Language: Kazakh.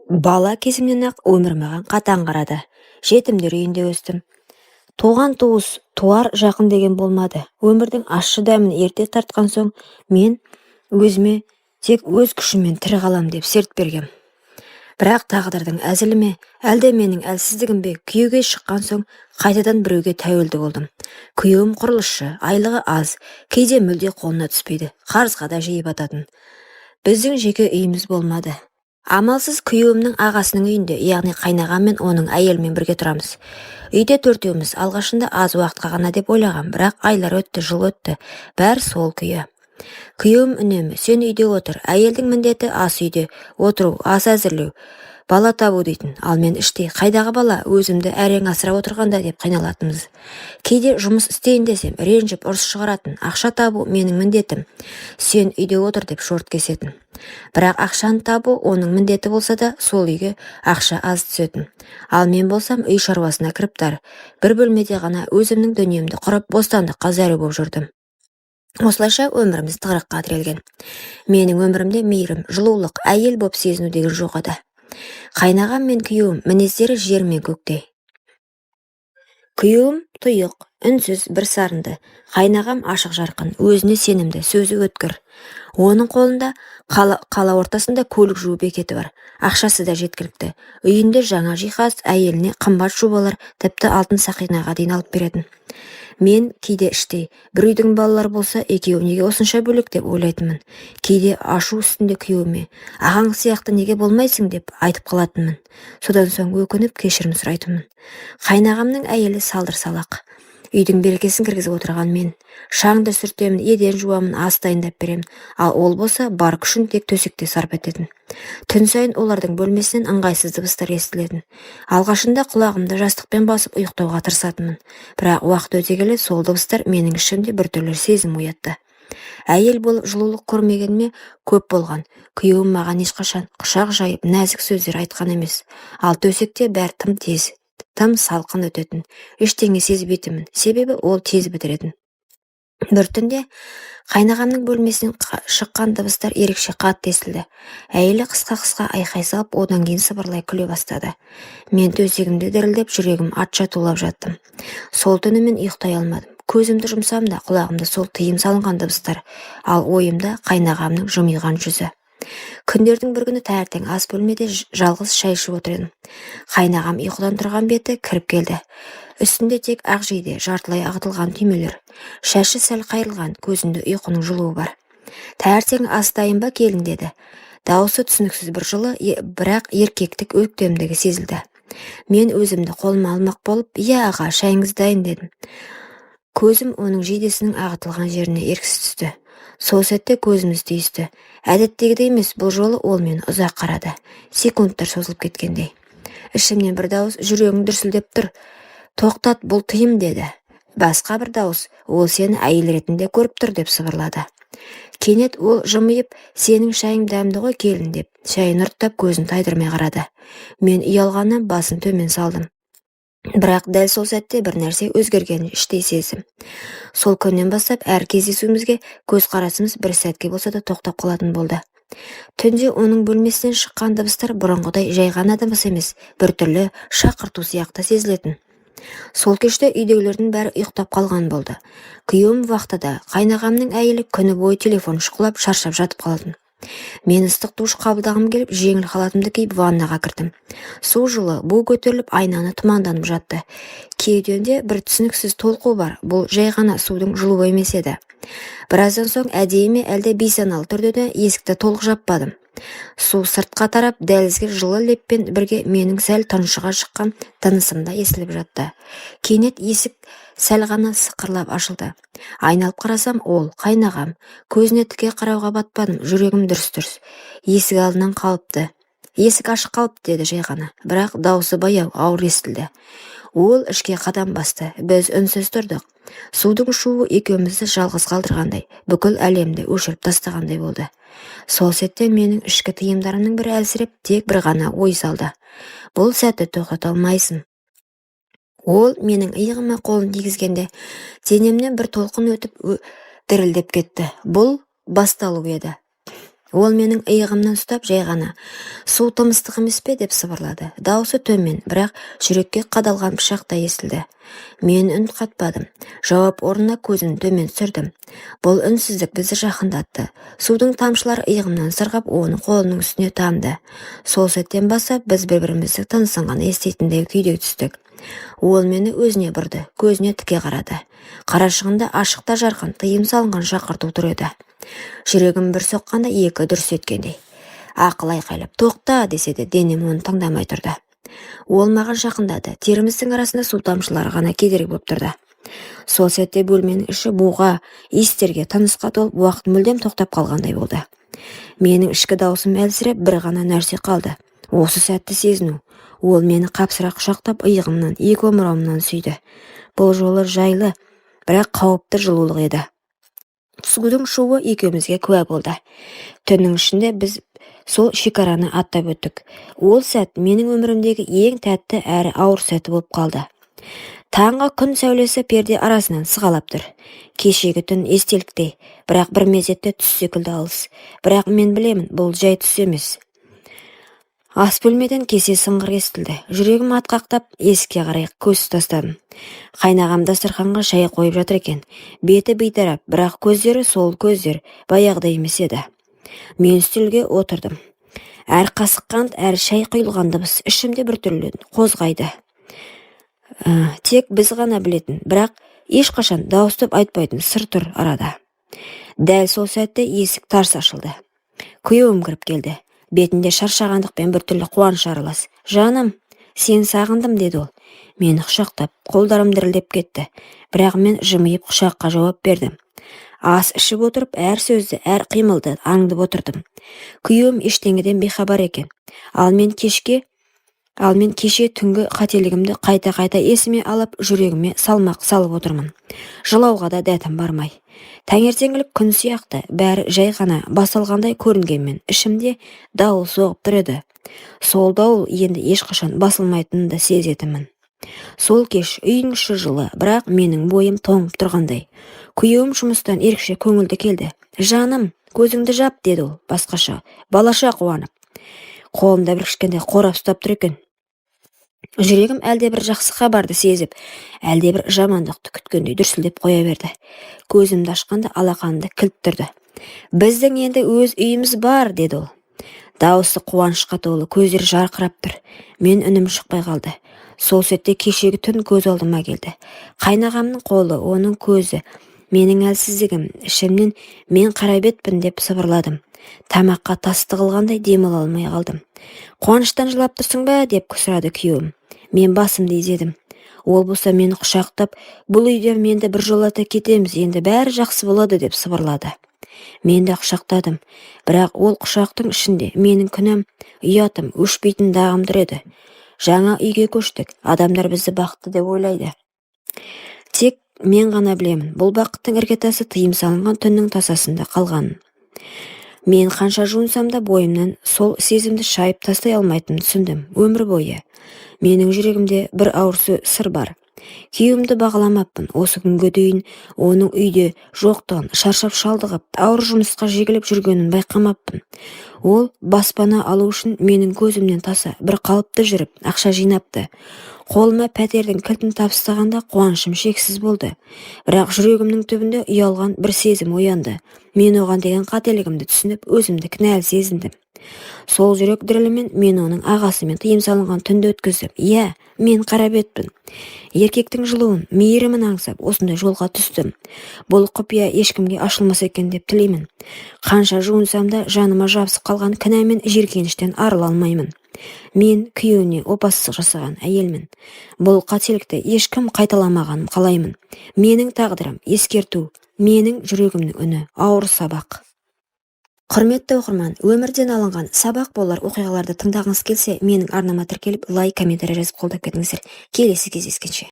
Бала кезімнен-ақ өмір маған қатаң қарады. Жетімдер үйінде өстім. Туған туыс, туар жақын деген болмады. Өмірдің ащы дәмін ерте тартқан соң, мен өзіме тек өз күшіммен тірі қалам деп серт бергем. Бірақ тағдырдың әзілі ме, әлде менің әлсіздігім бе, күйеуге шыққан соң қайтадан біреуге тәуелді болдым. Күйеуім құрылысшы, айлығы аз, кейде мүлде қолына түспейді, қарызға да жиі бататын. Біздің жеке үйіміз болмады. Амалсыз күйеуімнің ағасының үйінде, яғни қайнағам мен оның әйелімен бірге тұрамыз. Үйде төртеуміз, алғашында аз уақытқа ғана деп ойлағам, бірақ айлар өтті, жыл өтті, бәрі сол күйі. Күйеуім үнемі, сен үйде отыр, әйелдің міндеті ас үйде отыру, ас әзірлеу, бала табу дейтін. Ал мен іштей, қайдағы бала, өзімді әрең асырап отырғанда деп қиналатынбыз. Кейде жұмыс істейін десем, ренжіп ұрыс шығаратын, ақша табу менің міндетім. Сен үйде отыр деп шорт кесетін. Бірақ ақшаны табу оның міндеті болса да, сол үйге ақша аз түсетін. Ал мен болсам үй шаруасына кіріптар. Бір бөлмеде ғана өзімнің дүниемді құрып, бостандыққа зәру боп жүрдім. Осылайша өміріміз тығырыққа тірелген. Менің өмірімде мейірім, жылулық, әйел боп сезіну деген жоқ еді. Қайнағам мен күйеуім мінездері жер мен көктей. Күйеуім тұйық, үнсіз, бір сарынды. Қайнағам ашық жарқын, өзіне сенімді, сөзі өткір. Оның қолында қала ортасында көлік жуу бекеті бар. Ақшасы да жеткілікті. Үйінде жаңа жиһаз, әйеліне қымбат шубалар, тіпті алтын сақинаға дейін алып беретін. Мен кейде іштей, бір үйдің балалары болса, екеуі неге осынша бөлек деп ойлайтынмын. Кейде ашу үстінде күйеуіме, ағаң сияқты неге болмайсың деп айтып қалатынмын. Содан соң өкініп кешірім сұрайтынмын. Қайнағамның әйелі салдыр салақ. Үйдің берекесін кіргізіп отырған мен. Шаңды сүртемін, еден жуамын, ас дайындап беремін. Ал ол болса бар күшін тек төсекте сарп ететін. Түн сайын олардың бөлмесінен ыңғайсыз дыбыстар естілетін. Алғашында құлағымды жастықпен басып ұйықтауға тырысатынмын. Бірақ уақыт өте келе сол дыбыстар менің ішімде біртүрлі сезім оятты. Әйел болып жылулық көрмегеніме көп болған. Күйеуім маған ешқашан құшақ жайып нәзік сөздер айтқан емес. Ал төсекте бәрі тым тез, тым салқын өтетін. Ештеңе сезбейтінмін, себебі ол тез бітіретін. Бір түнде қайнағамның бөлмесінен шыққан дыбыстар ерекше қатты естілді. Әйелі қысқа-қысқа айқай салып, одан кейін сыбырлай күле бастады. Мен төсегімде дірілдеп, жүрегім атша тулап жаттым. Сол түні мен ұйықтай алмадым. Көзімді жұмсам да, құлағымда сол тыйым салынған дыбыстар, ал ойымда қайнағамның жымиған жүзі. Күндердің бір күні таңертең ас бөлмеде жалғыз шай ішіп отыр едім. Қайнағам ұйқыдан тұрған беті кіріп келді. Үстінде тек ақ жейде жартылай ағытылған түймелер. Шашы сәл қайрылған, көзінде ұйқының жылуы бар. Таңертең ас дайын ба келін деді. Дауысы түсініксіз бір жылы, бірақ еркектік өктемдігі сезілді. Мен өзімді қолыма алмақ болып, "Иә аға, шайыңыз дайын" дедім. Көзім оның жейдесінің ағытылған жеріне еріксіз түсті. Сол сәтте көзіміз түйісті. Әдеттегідей емес, бұл жолы ол мені ұзақ қарады. Секундтар созылып кеткендей. Ішімнен бір дауыс, "Жүрегің дүрсілдеп тұр. Тоқтат, бұл тыйым" деді. Басқа бір дауыс, "Ол сені әйел ретінде көріп тұр" деп сыбырлады. Кенет ол жымиып, "Сенің шайың дәмді ғой келін" деп, шайын ұрттап көзін тайдырмай қарады. Мен ұялғаннан басын төмен салдым. Бірақ дәл сол сәтте бір нәрсе өзгергенін іштей сездім. Сол күннен бастап әр кездесуімізге көз қарасымыз бір сәтке болса да тоқтап қалатын болды. Түнде оның бөлмесінен шыққан дыбыстар бұрынғыдай жай ғана дыбыс емес, біртүрлі шақырту сияқты сезілетін. Сол кеште үйдегілердің бәрі ұйықтап қалған болды. Күйеуім вахтада, қайнағамның әйелі күні бойы телефон шұқылап шаршап жатып қалатын. Мен ыстық душ қабылдағым келіп, жеңіл халатымды киіп ваннаға кірдім. Су жылы, бу көтеріліп, айнаны тұманданып жатты. Кеудемде бір түсініксіз толқу бар. Бұл жай ғана судың жылуы емес еді. Біраздан соң әдейі ме әлде бейсаналы түрде де есікті толық жаппадым. Су сыртқа тарап, дәлізге жылы леппен бірге менің сәл тұншыға шыққан тынысымда естіліп жатты. Кенет есік сәл ғана сықырлап ашылды. Айналып қарасам, ол қайнағам. Көзіне тіке қарауға батпадым, жүрегім дүрс-дүрс. Есік алдынан қалыпты. "Есік ашық қалыпты" деді жай ғана, бірақ даусы баяу, ауыр естілді. Ол ішке қадам басты. Біз үнсіз тұрдық. Судың шуы екеумізді жалғыз қалдырғандай, бүкіл әлемді өшіріп тастағандай болды. Сол сәтте менің ішкі тыйымдарымның бірі әлсіреп, тек бір ғана ой салды. Бұл сәтті тоқтата алмайсың. Ол менің иығыма қолын тигізгенде, денемнен бір толқын өтіп дірілдеп кетті. Бұл басталу еді. Ол менің иығымнан ұстап жай ғана «Су тымыстық емес пе?» деп сыбырлады. Даусы төмен, бірақ жүрекке қадалған пышақтай естілді. Мен үн қатпадым. Жауап орнына көзін төмен түсірдім. Бұл үнсіздік бізді жақындатты. Судың тамшылары иығымнан сырғып, оның қолының үстіне тамды. Сол сәттен бастап біз бір-бірімізді тынысын ғана еститіндей күйде түстік. Ол мені өзіне бұрды, көзіне тіке қарады. Қарашығында ашықта жарқын, тыйым салынған шақырту тұр еді. Жүрегім бір соққанда екі дүрс еткендей. Ақыл айқайлап тоқта десе де денем оны тыңдамай тұрды. Ол маған жақындады. Теріміздің арасында су тамшылары ғана кедергі болып тұрды. Сол сәтте бөлменің іші буға, иістерге, тынысқа толып, уақыт мүлдем тоқтап қалғандай болды. Менің ішкі даусым әлсіреп, бір ғана нәрсе қалды. Осы сәтті сезіну. Ол мені қапсыра құшақтап, иығымнан, екі омырауымнан сүйді. Бұл жолы жайлы, бірақ қауіпті жылулық еді. Судың шуы екеумізге куә болды. Түннің ішінде біз сол шекараны аттап өттік. Ол сәт менің өмірімдегі ең тәтті әрі ауыр сәті болып қалды. Таңғы күн сәулесі перде арасынан сығалап тұр. Кешегі түн естеліктей, бірақ бір мезетте түс секілді алыс. Бірақ мен білемін, бұл жай түс емес. Ас бөлмеден кесе сыңғыр естілді. Жүрегім атқақтап, есікке қарай көз тастадым. Қайнағам дастарханға шай қойып жатыр екен. Беті бейтарап, бірақ көздері сол көздер, баяғыдай емес еді. Мен үстелге отырдым. Әр қасық қант, әр шай құйылған дыбыс ішімде біртүрлі қозғайды. Тек біз ғана білетін, бірақ ешқашан дауыстап айтпайтын сыр тұр арада. Дәл сол сәтте есік тарс ашылды. Күйеуім кіріп келді. Бетінде шаршағандықпен біртүрлі қуаныш аралас. «Жаным, сен сағындым» деді ол. Мені құшақтап, қолдарым дірілдеп кетті. Бірақ мен жымиып құшаққа жауап бердім. Ас ішіп отырып, әр сөзді, әр қимылды аңдып отырдым. Күйеуім ештеңеден бейхабар екен. Ал мен кеше түнгі қателігімді қайта-қайта есіме алып, жүрегіме салмақ салып отырмын. Жылауға да дәтім бармай. Таңертеңгілік күн сияқты бәрі жай ғана басылғандай көрінгенмен ішімде дауыл соғып тұр еді. Сол дауыл енді ешқашан басылмайтынын да сезетімін. Сол кеш үйдің іші жылы, бірақ менің бойым тоңып тұрғандай. Күйеуім жұмыстан ерекше көңілді келді. «Жаным, көзіңді жап» деді ол басқаша, балаша қуанып. Қолымда бір кішкентай қорап ұстап тұр екен. Жүрегім әлде бір жақсы хабарды сезіп, әлде бір жамандықты күткендей дүрсілдеп қоя берді. Көзімді ашқанда алақанымда кілт тұрды. «Біздің енді өз үйіміз бар» деді ол. Дауысы қуанышқа толы, көздері жарқырап тұр. Мен үнім шықпай қалды. Сол сәтте кешегі түн көз алдыма келді. Қайнағамның қолы, оның көзі, менің әлсіздігім, ішімнен «мен қара бетпін» деп сыбырладым. Тамаққа тас тығылғандай демала алмай қалдым. «Қуаныштан жылап тұрсың ба?» деп сұрады күйеуім. Мен басымды изедім. Ол болса мені құшақтап, «Бұл үйден менді біржолата кетеміз, енді бәрі жақсы болады» деп сыбырлады. Мен де құшақтадым. Бірақ ол құшақтың ішінде менің күнәм, ұятым, өшпейтін дағым тұр еді. Жаңа үйге көштік. Адамдар бізді бақытты деп ойлайды. Тек мен ғана білемін, бұл бақыттың іргетасы тыйым салынған түннің тасасында қалғанын. Мен қанша жуынсам да бойымнан сол сезімді шайып тастай алмайтынын түсіндім. Өмір бойы менің жүрегімде бір ауыр сыр бар. Күйеуімді бағаламаппын. Осы күнге дейін оның үйде жоқтығын, шаршап шалдығып, ауыр жұмысқа жегіліп жүргенін байқамаппын. Ол баспана алу үшін менің көзімнен таса бір қалыпты жүріп, ақша жинапты. Қолыма пәтердің кілтін табыстағанда қуанышым шексіз болды. Бірақ жүрегімнің түбінде ұялған бір сезім оянды. Мен оған деген қателігімді түсініп, өзімді кінәлі сезіндім. Сол жүрек дірілімен мен оның ағасымен тыйым салынған түнді өткіздім. Иә, мен қара бетпін. Еркектің жылуын, мейірімін аңсап, осындай жолға түстім. Бұл құпия ешкімге ашылмаса екен деп тілеймін. Қанша жуынсам да жаныма жабысып қалған кінәмен жиіркеніштен арыла алмаймын. Мен күйеуіне опасыздық жасаған әйелмін. Бұл қателікті ешкім қайталамағанын қалаймын. Менің тағдырым ескерту, менің жүрегімнің үні ауыр сабақ. Құрметті оқырман, өмірден алынған сабақ болар оқиғаларды тыңдағыңыз келсе, менің арнама тіркеліп, лайк, комментарий жазып қолдап кетіңіздер. Келесі кездескенше.